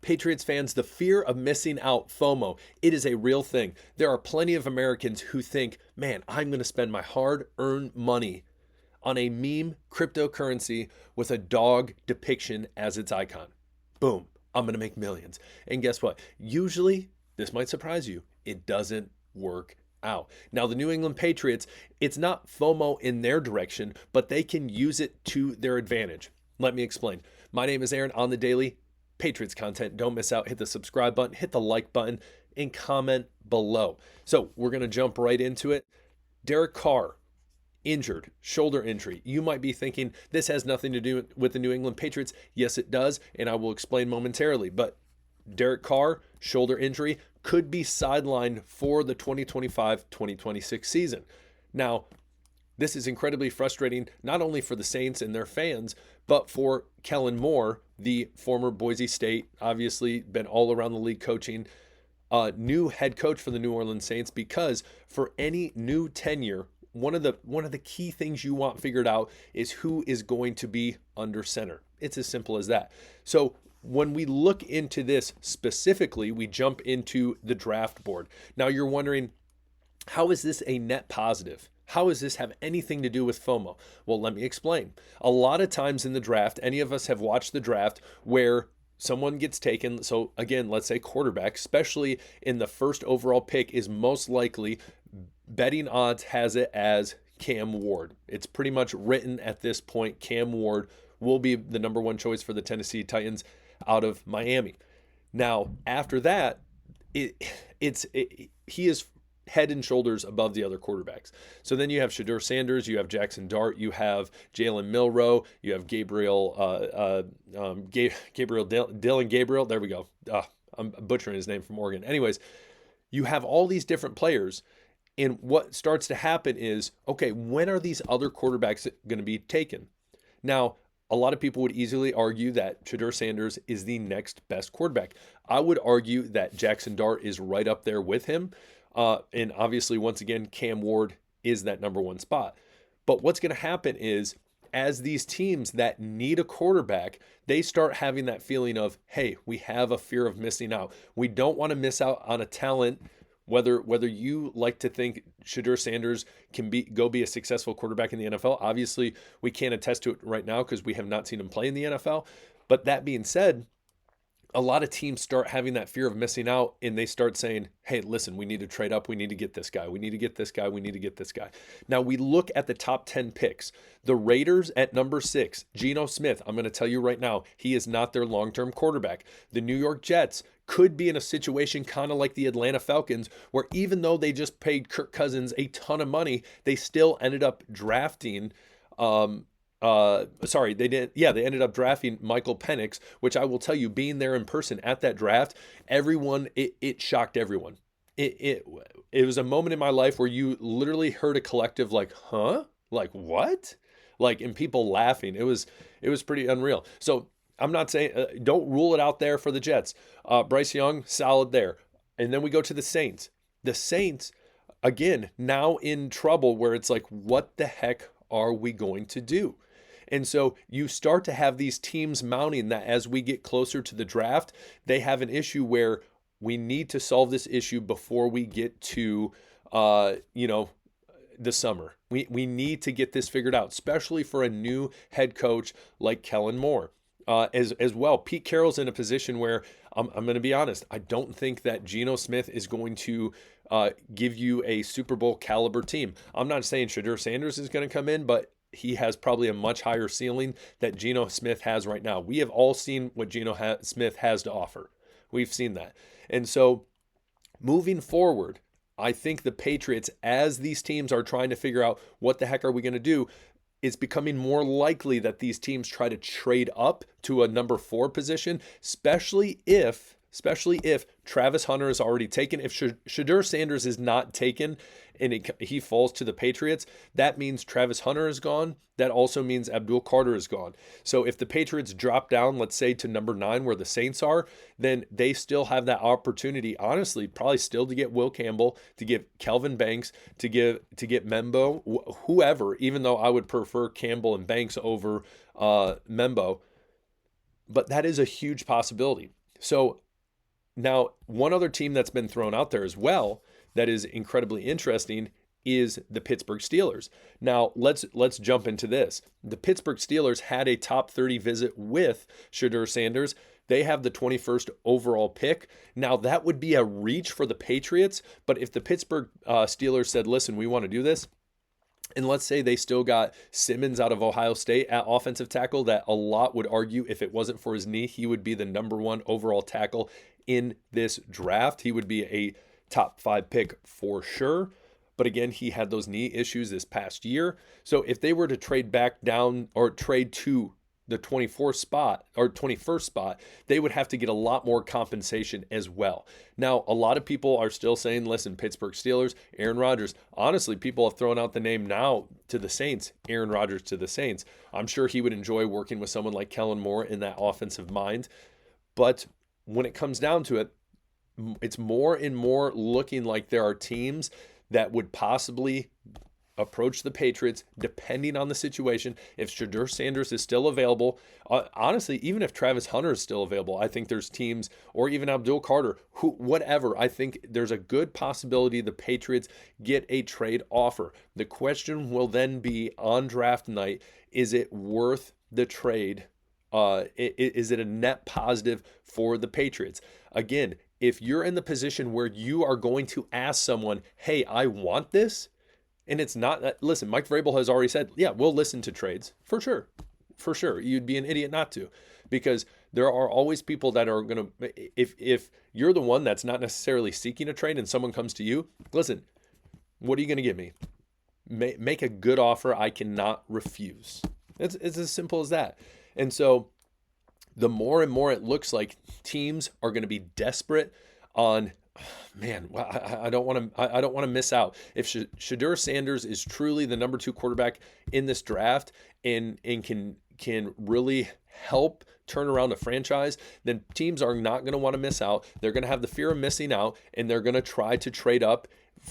Patriots fans, the fear of missing out, FOMO, it is a real thing. There are plenty of Americans who think, man, I'm going to spend my hard-earned money on a meme cryptocurrency with a dog depiction as its icon. Boom, I'm going to make millions. And guess what? Usually, this might surprise you, it doesn't work out. Now, the New England Patriots, it's not FOMO in their direction, but they can use it to their advantage. Let me explain. My name is Aaron on the daily. Patriots content. Don't miss out. Hit the subscribe button, hit the like button, and comment below. So we're going to jump right into it. Derek Carr, injured, shoulder injury. You might be thinking this has nothing to do with the New England Patriots. Yes, it does, and I will explain momentarily. But Derek Carr, shoulder injury, could be sidelined for the 2025-2026 season. Now, this is incredibly frustrating, not only for the Saints and their fans, but for Kellen Moore, the former Boise State, obviously been all around the league coaching, new head coach for the New Orleans Saints, because for any new tenure, one of the key things you want figured out is who is going to be under center. It's as simple as that. So when we look into this specifically, we jump into the draft board. Now you're wondering, how is this a net positive? How does this have anything to do with FOMO? Well, let me explain. A lot of times in the draft, any of us have watched the draft where someone gets taken. So again, let's say quarterback, especially in the first overall pick, is most likely, betting odds has it as Cam Ward. It's pretty much written at this point, Cam Ward will be the number one choice for the Tennessee Titans out of Miami. Now, after that, he is head and shoulders above the other quarterbacks. So then you have Shedeur Sanders, you have Jackson Dart, you have Jalen Milroe, you have Dylan Gabriel. There we go. I'm butchering his name from Oregon. Anyways, you have all these different players. And what starts to happen is, okay, when are these other quarterbacks going to be taken? Now, a lot of people would easily argue that Shedeur Sanders is the next best quarterback. I would argue that Jackson Dart is right up there with him. And obviously, once again, Cam Ward is that number one spot. But what's going to happen is, as these teams that need a quarterback, they start having that feeling of, hey, we have a fear of missing out. We don't want to miss out on a talent. Whether you like to think Shedeur Sanders can go be a successful quarterback in the NFL, obviously we can't attest to it right now because we have not seen him play in the NFL. But that being said, a lot of teams start having that fear of missing out, and they start saying, hey, listen, we need to trade up. We need to get this guy. We need to get this guy. We need to get this guy. Now, we look at the top 10 picks. The Raiders at number 6, Geno Smith. I'm going to tell you right now, he is not their long-term quarterback. The New York Jets could be in a situation kind of like the Atlanta Falcons, where even though they just paid Kirk Cousins a ton of money, they still ended up drafting they ended up drafting Michael Penix, which I will tell you, being there in person at that draft, it shocked everyone. It was a moment in my life where you literally heard a collective like, huh? Like what? Like, and people laughing. It was pretty unreal. So I'm not saying, don't rule it out there for the Jets. Bryce Young, solid there. And then we go to the Saints. The Saints, again, now in trouble where it's like, what the heck are we going to do? And so you start to have these teams mounting that as we get closer to the draft, they have an issue where we need to solve this issue before we get to, the summer. We need to get this figured out, especially for a new head coach like Kellen Moore. As well, Pete Carroll's in a position where I'm going to be honest. I don't think that Geno Smith is going to give you a Super Bowl caliber team. I'm not saying Shedeur Sanders is going to come in, but he has probably a much higher ceiling that Geno Smith has right now. We have all seen what Geno Smith has to offer. We've seen that. And so moving forward, I think the Patriots, as these teams are trying to figure out what the heck are we going to do, it's becoming more likely that these teams try to trade up to a number 4 position, especially if Travis Hunter is already taken. If Shedeur Sanders is not taken and he falls to the Patriots, that means Travis Hunter is gone. That also means Abdul Carter is gone. So if the Patriots drop down, let's say to number 9 where the Saints are, then they still have that opportunity, honestly, probably still to get Will Campbell, to give Kelvin Banks, to get Membo, whoever, even though I would prefer Campbell and Banks over Membo. But that is a huge possibility. So now one other team that's been thrown out there as well that is incredibly interesting is the Pittsburgh Steelers. Now let's jump into this. The Pittsburgh Steelers had a top 30 visit with Shedeur Sanders. They have the 21st overall pick. Now that would be a reach for the Patriots, but if the Pittsburgh Steelers said, "Listen, we want to do this," and let's say they still got Simmons out of Ohio State at offensive tackle, that a lot would argue if it wasn't for his knee, he would be the number 1 overall tackle in this draft. He would be a top 5 pick for sure. But again, he had those knee issues this past year. So if they were to trade back down or trade to the 24th spot or 21st spot, they would have to get a lot more compensation as well. Now, a lot of people are still saying, listen, Pittsburgh Steelers, Aaron Rodgers. Honestly, people have thrown out the name now to the Saints, Aaron Rodgers to the Saints. I'm sure he would enjoy working with someone like Kellen Moore in that offensive mind. But when it comes down to it, it's more and more looking like there are teams that would possibly approach the Patriots depending on the situation. If Shedeur Sanders is still available, honestly, even if Travis Hunter is still available, I think there's teams, or even Abdul Carter, whatever, I think there's a good possibility the Patriots get a trade offer. The question will then be on draft night, is it worth the trade? Is it a net positive for the Patriots? Again, if you're in the position where you are going to ask someone, hey, I want this, and it's not, listen, Mike Vrabel has already said, yeah, we'll listen to trades. For sure. For sure. You'd be an idiot not to, because there are always people that are going to, if you're the one that's not necessarily seeking a trade and someone comes to you, listen, what are you going to give me? Make a good offer I cannot refuse. It's as simple as that. And so the more and more it looks like teams are going to be desperate on, man, I don't want to miss out. If Shedeur Sanders is truly the number 2 quarterback in this draft and can really help turn around a franchise, then teams are not going to want to miss out. They're going to have the fear of missing out, and they're going to try to trade up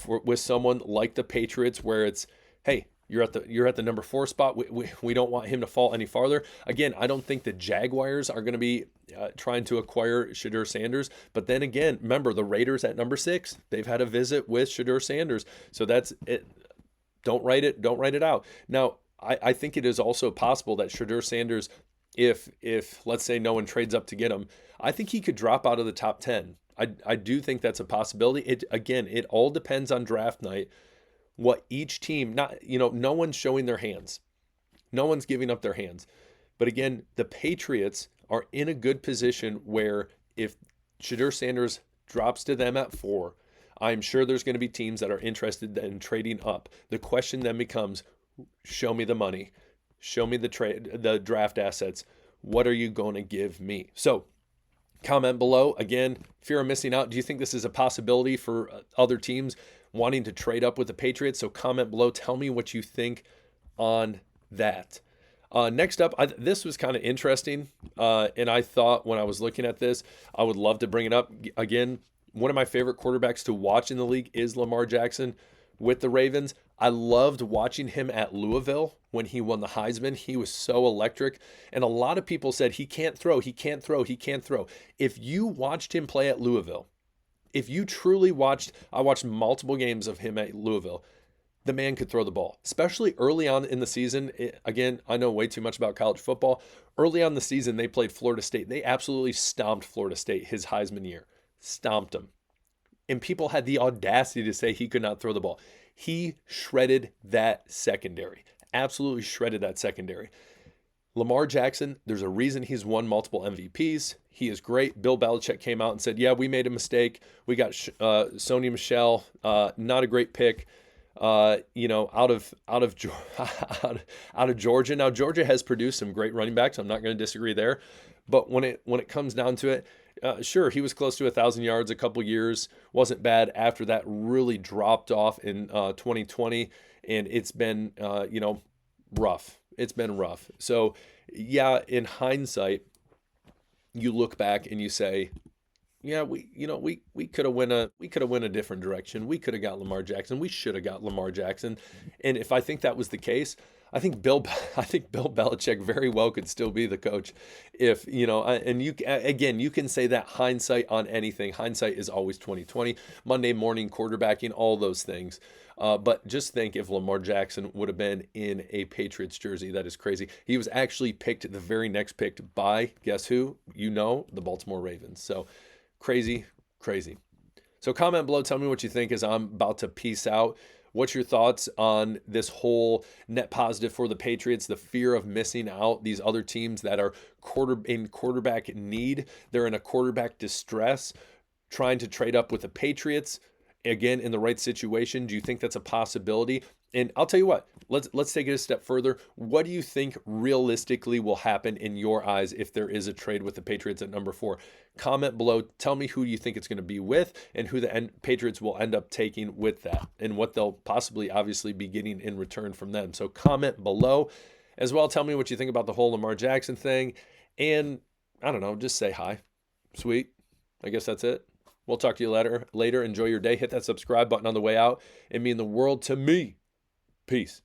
with someone like the Patriots, where it's, hey, you're at the number 4 spot. We don't want him to fall any farther. Again, I don't think the Jaguars are going to be trying to acquire Shedeur Sanders. But then again, remember the Raiders at number 6. They've had a visit with Shedeur Sanders, so that's it. Don't write it out. Now, I think it is also possible that Shedeur Sanders, if let's say no one trades up to get him, I think he could drop out of the top 10. I do think that's a possibility. It all depends on draft night. What each team, no one's showing their hands. No one's giving up their hands. But again, the Patriots are in a good position where if Shedeur Sanders drops to them at 4, I'm sure there's going to be teams that are interested in trading up. The question then becomes, show me the money. Show me the draft assets. What are you going to give me? So comment below. Again, fear of missing out. Do you think this is a possibility for other teams wanting to trade up with the Patriots? So comment below. Tell me what you think on that. Next up, this was kind of interesting. And I thought when I was looking at this, I would love to bring it up. Again, one of my favorite quarterbacks to watch in the league is Lamar Jackson with the Ravens. I loved watching him at Louisville when he won the Heisman. He was so electric. And a lot of people said, he can't throw. If you watched him play at Louisville, if you truly watched, I watched multiple games of him at Louisville, the man could throw the ball, especially early on in the season. Again, I know way too much about college football. Early on in the season, they played Florida State. They absolutely stomped Florida State his Heisman year. Stomped them. And people had the audacity to say he could not throw the ball. He shredded that secondary. Absolutely shredded that secondary. Lamar Jackson, there's a reason he's won multiple MVPs. He is great. Bill Belichick came out and said, yeah, we made a mistake. We got Sony Michel, not a great pick, out of Georgia. Now, Georgia has produced some great running backs. I'm not going to disagree there. But when it comes down to it, sure, he was close to 1,000 yards a couple years. Wasn't bad. After that, really dropped off in 2020. And it's been, rough. It's been rough. So, yeah, in hindsight, you look back and you say, yeah, we could have went a different direction. We could have got Lamar Jackson. We should have got Lamar Jackson. And if I think that was the case, I think Bill I think Bill Belichick very well could still be the coach if, and you again, you can say that hindsight on anything. Hindsight is always 2020. Monday morning quarterbacking, all those things. But just think if Lamar Jackson would have been in a Patriots jersey. That is crazy. He was actually picked the very next pick by, guess who? The Baltimore Ravens. So crazy, crazy. So comment below, tell me what you think as I'm about to peace out. What's your thoughts on this whole net positive for the Patriots, the fear of missing out, these other teams that are in quarterback need, they're in a quarterback distress, trying to trade up with the Patriots, again, in the right situation? Do you think that's a possibility? And I'll tell you what, let's take it a step further. What do you think realistically will happen in your eyes if there is a trade with the Patriots at number 4? Comment below. Tell me who you think it's going to be with and who the Patriots will end up taking with that and what they'll possibly obviously be getting in return from them. So comment below as well. Tell me what you think about the whole Lamar Jackson thing. And I don't know, just say hi. Sweet. I guess that's it. We'll talk to you later. Enjoy your day. Hit that subscribe button on the way out. It means the world to me. Peace.